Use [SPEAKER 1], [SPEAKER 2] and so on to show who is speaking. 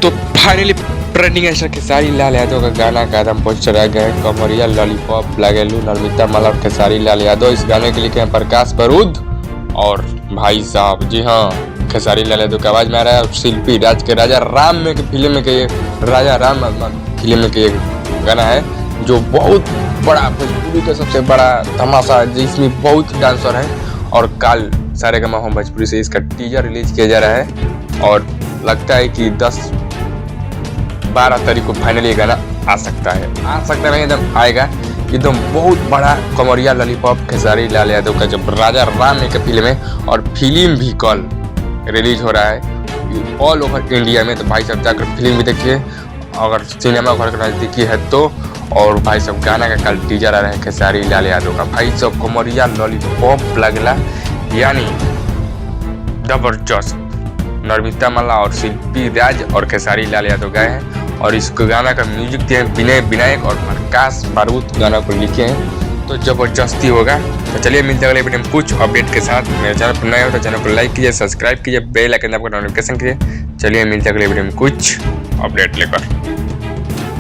[SPEAKER 1] तो finally trending है खेसारी लाल यादव का गाना का एकदम पोस्टर आ गया है। कमरिया लॉलीपॉप लागेलू नर्मिता माला और खेसारी लाल यादव। इस गाने के लिखे हैं प्रकाश बारूद और भाई साहब, जी हाँ, खेसारी लाल यादव की आवाज में आ रहा है। और शिल्पी राज के राजा राम में फिल्म में के राजा राम फिल्म में के गाना है, जो बहुत बड़ा भोजपुरी का सबसे बड़ा धमासा है, जिसमें बहुत डांसर है। और कल सारेगामा होम भोजपुरी से इसका टीजर रिलीज किया जा रहा है और लगता है कि 10-12 तारीख को फाइनली ये गाना आ सकता है एकदम आएगा। एकदम बहुत बड़ा कमरिया लॉलीपॉप खेसारी लाल यादव का जब राजा राम की फिल्म है और फिल्म भी कल रिलीज हो रहा है ऑल ओवर इंडिया में। तो भाई साहब जाकर फिल्म भी देखिए अगर सिनेमा घर के नज़दीकी है तो। और भाई साहब गाना का कल टीजर आ रहा है खेसारी लाल यादव का। भाई साहब कमरिया लॉलीपॉप लगला यानी जबरदस्त। नर्मिता माला और शिल्पी राज और खेसारी लाल यादव गाए हैं और इस गाना का म्यूजिक दिए हैं विनय विनायक और प्रकाश बारूद गाना को लिखे हैं। तो जबरदस्ती होगा। तो चलिए मिलते हैं अगले वीडियो में कुछ अपडेट के साथ। मेरे चैनल पर नए हो तो चैनल को लाइक कीजिए, सब्सक्राइब कीजिए, बेल आइकन दबाकर नोटिफिकेशन कीजिए। चलिए मिलते हैं अगले वीडियो में कुछ अपडेट लेकर।